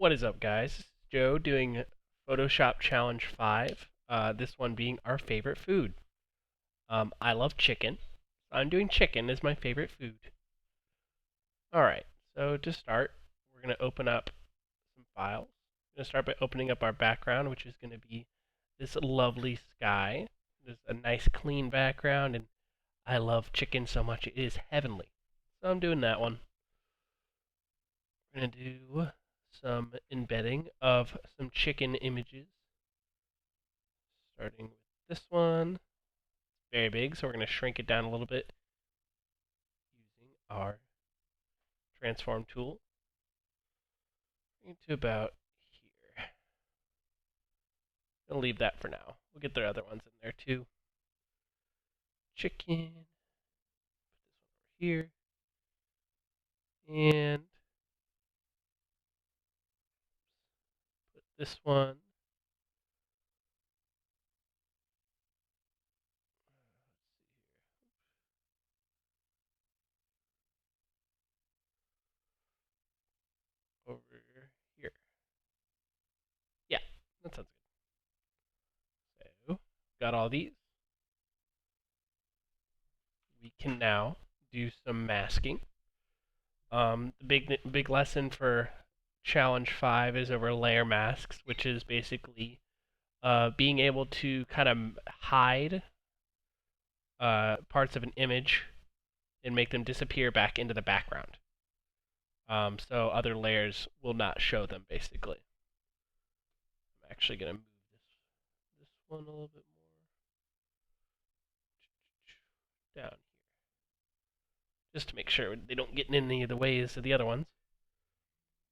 What is up, guys? This is Joe doing Photoshop Challenge 5. This one being our favorite food. I love chicken. I'm doing chicken as my favorite food. Alright, so to start, we're going to open up some files. We're going to start by opening up our background, which is going to be this lovely sky. There's a nice clean background, and I love chicken so much it is heavenly. So I'm doing that one. We're going to do some embedding of some chicken images. Starting with this one. It's very big, so we're going to shrink it down a little bit using our transform tool. To about here. I'll leave that for now. We'll get the other ones in there too. Chicken. Put this one over here. And put this one over here. Yeah, that sounds good. So, got all these. We can now do some masking. The big lesson for Challenge 5 is over layer masks, which is basically being able to kind of hide parts of an image and make them disappear back into the background. So other layers will not show them, basically. I'm actually going to move this one a little bit more down here, just to make sure they don't get in any of the ways of the other ones.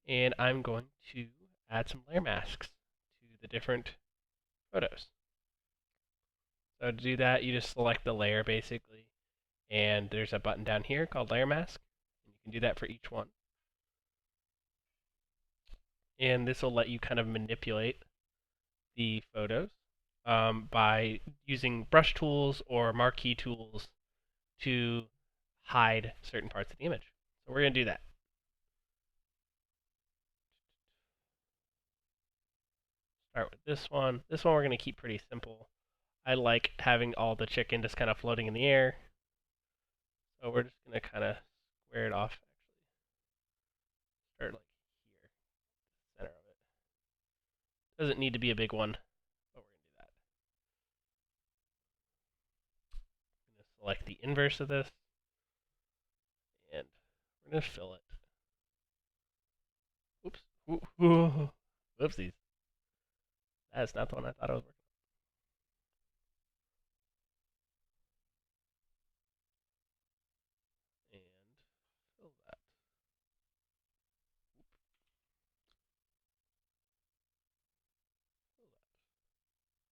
And I'm going to add some layer masks to the different photos. So to do that, you just select the layer, basically, and there's a button down here called Layer Mask. And you can do that for each one. And this will let you kind of manipulate the photos by using brush tools or marquee tools to hide certain parts of the image. So we're going to do that. Start with this one. This one we're going to keep pretty simple. I like having all the chicken just kind of floating in the air. So we're just going to kind of square it off. Start like here, center of it. Doesn't need to be a big one, but we're going to do that. I'm going to select the inverse of this, and we're going to fill it. Oops. Ooh. Whoopsies. That's not the one I thought I was working on. And fill that.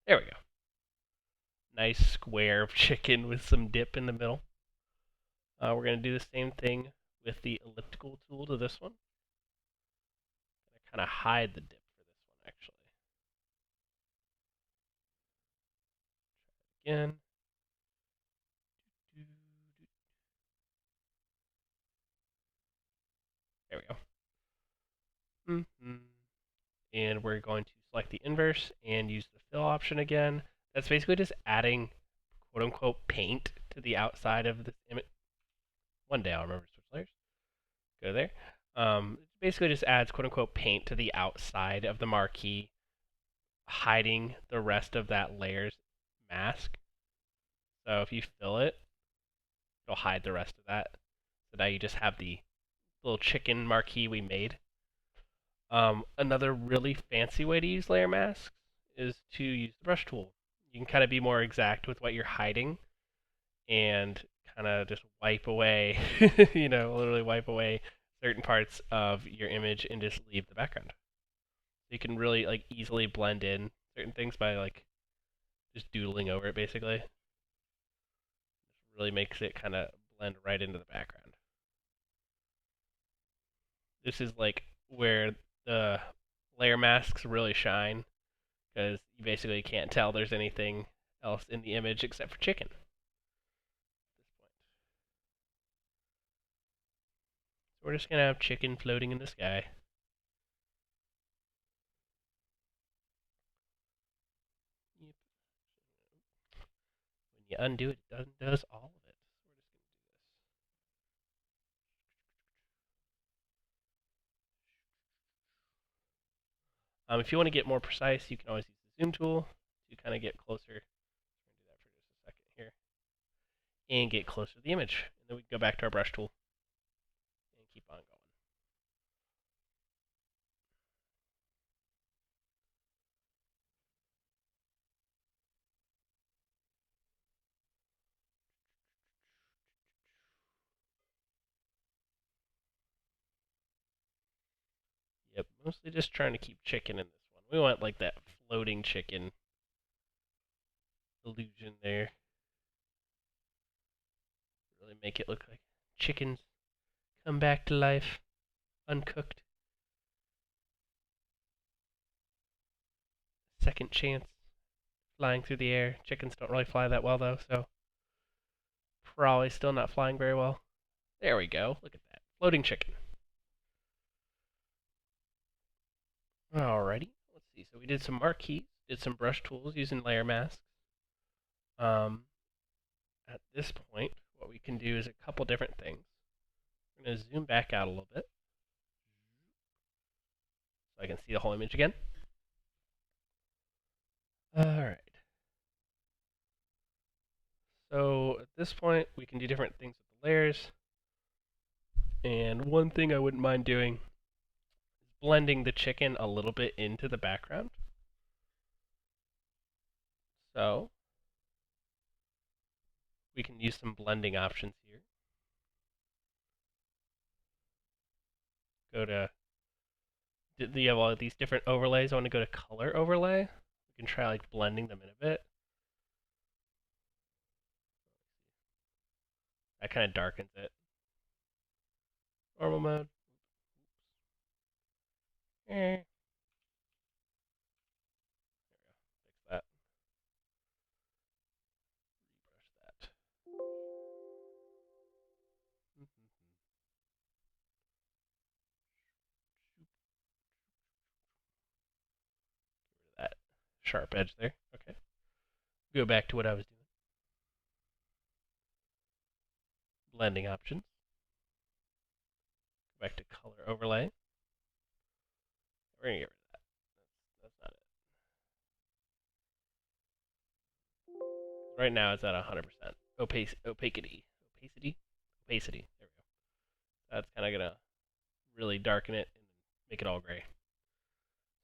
There we go. Nice square of chicken with some dip in the middle. We're going to do the same thing with the elliptical tool to this one. Kind of hide the dip for this one, actually. Try it again. There we go. And we're going to select the inverse and use the fill option again. That's basically just adding quote unquote paint to the outside of this image. One day I'll remember to switch layers. Go there. Basically just adds quote unquote paint to the outside of the marquee, hiding the rest of that layer's mask. So if you fill it, it'll hide the rest of that. So now you just have the little chicken marquee we made. Another really fancy way to use layer masks is to use the brush tool. You can kind of be more exact with what you're hiding and kind of just wipe away, literally wipe away certain parts of your image and just leave the background. You can really like easily blend in certain things by like just doodling over it, basically. It really makes it kind of blend right into the background. This is like where the layer masks really shine, because you basically can't tell there's anything else in the image except for chicken. So we're just going to have chicken floating in the sky. You undo it, it does all of it. If you want to get more precise, you can always use the zoom tool to kind of get closer. We're going to do that for just a second here. And get closer to the image. And then we can go back to our brush tool and keep on going. Yep, mostly just trying to keep chicken in this one. We want like that floating chicken illusion there. Really make it look like chickens come back to life, uncooked. Second chance, flying through the air. Chickens don't really fly that well though, so probably still not flying very well. There we go. Look at that. Floating chicken. Alrighty. Let's see. So we did some marquees, did some brush tools using layer masks. Um, at this point, what we can do is a couple different things. We're going to zoom back out a little bit so I can see the whole image again. Alright. So at this point, we can do different things with the layers. And one thing I wouldn't mind doing is blending the chicken a little bit into the background. So we can use some blending options here. Go to, you have all these different overlays. I want to go to color overlay. We can try like blending them in a bit. That kind of darkens it. Normal mode. Fix that. Rebrush that. That sharp edge there. Okay. Go back to what I was doing. Blending options. Go back to color overlay. We're gonna get rid of that. That's not it. Right now it's at 100%. Opacity. Opacity. There we go. That's kind of gonna really darken it and make it all gray.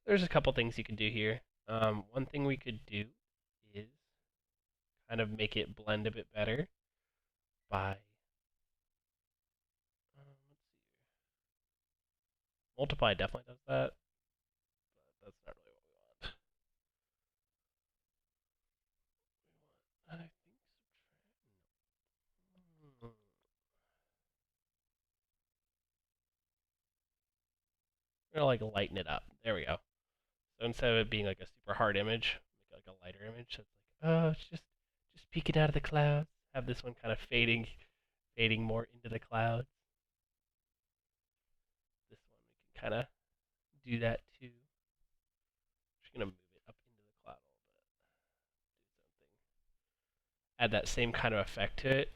There's a couple things you can do here. One thing we could do is kind of make it blend a bit better by let's see. Multiply definitely does that, but that's not really what we want. I think subtract. We're gonna like lighten it up. There we go. So instead of it being like a super hard image, make it like a lighter image. So it's like, oh, it's just peeking out of the clouds. Have this one kind of fading more into the clouds. This one we can kind of do that too. Just gonna move it up into the cloud a little bit. Do something. Add that same kind of effect to it.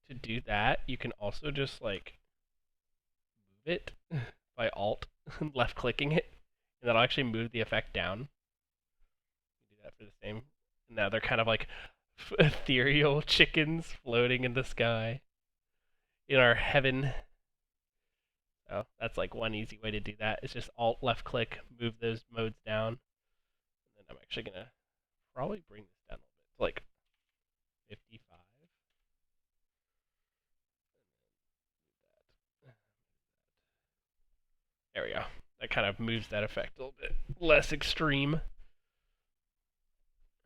To do that, you can also just like move it by Alt left clicking it, and that'll actually move the effect down. You do that for the same. Now they're kind of like ethereal chickens floating in the sky in our heaven. So that's like one easy way to do that. It's just Alt left click, move those modes down, and then I'm actually gonna probably bring this down a little bit to like 55. There we go. That kind of moves that effect a little bit less extreme.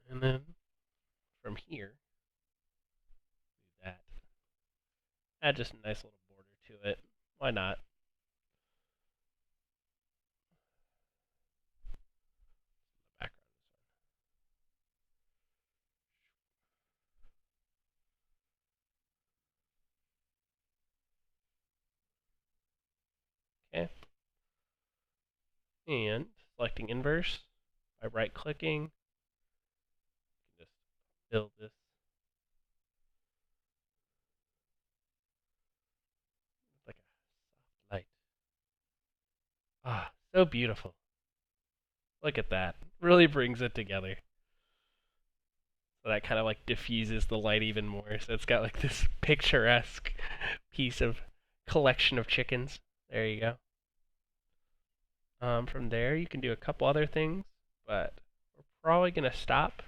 And then from here, do that. Add just a nice little border to it. Why not? Background this one. Okay. And selecting inverse by right clicking, you can just fill this So beautiful. Look at that. Really brings it together. So that kind of like diffuses the light even more. So it's got like this picturesque piece of collection of chickens. There you go. From there, you can do a couple other things, but we're probably going to stop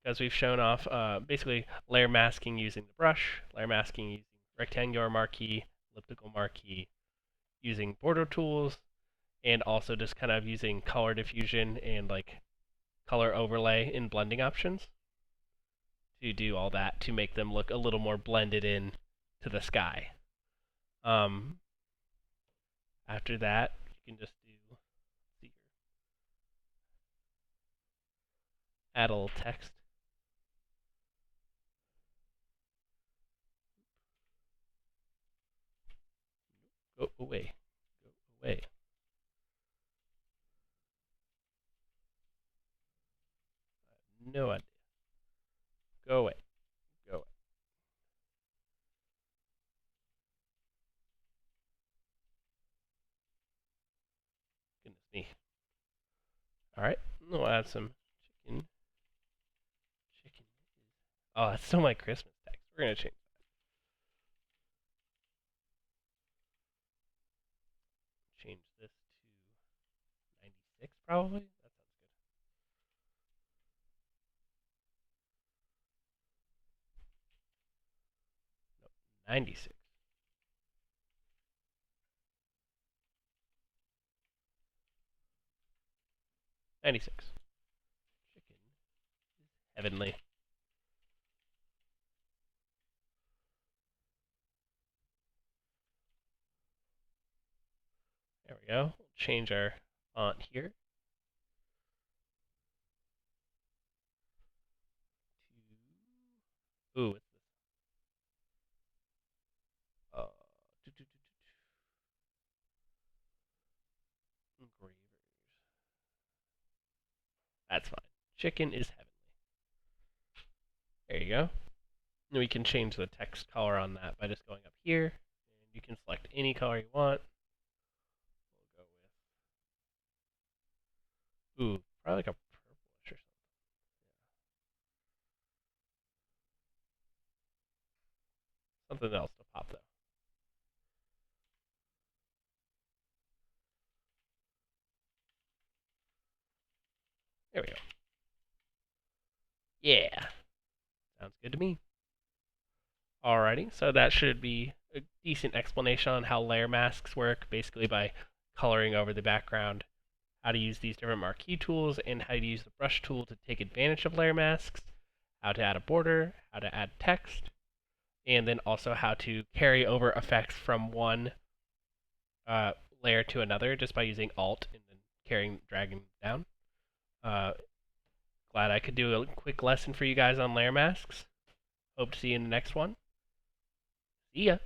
because we've shown off basically layer masking using the brush, layer masking using rectangular marquee, elliptical marquee, using border tools, and also just kind of using color diffusion and like color overlay in blending options to do all that to make them look a little more blended in to the sky. Um, After that, you can just do add a little text. Go away. Go away. No idea. Go away. Go away. Goodness me. Alright. We'll add some chicken. Chicken. Oh, that's still my Christmas text. We're going to change this to 96 probably. That sounds good. 96. 96. Chicken. Heavenly. There we go. We'll change our font here to. Ooh, what's this? Uh, Engravers. That's fine. Chicken is heavenly. There you go. And we can change the text color on that by just going up here. And you can select any color you want. We'll go with, ooh, probably like a purplish or something. Something else to pop though. There we go. Yeah. Sounds good to me. Alrighty, so that should be a decent explanation on how layer masks work, basically by coloring over the background, how to use these different marquee tools, and how to use the brush tool to take advantage of layer masks, how to add a border, how to add text, and then also how to carry over effects from one layer to another just by using Alt and then dragging down. Uh, Glad I could do a quick lesson for you guys on layer masks. Hope to see you in the next one. See ya.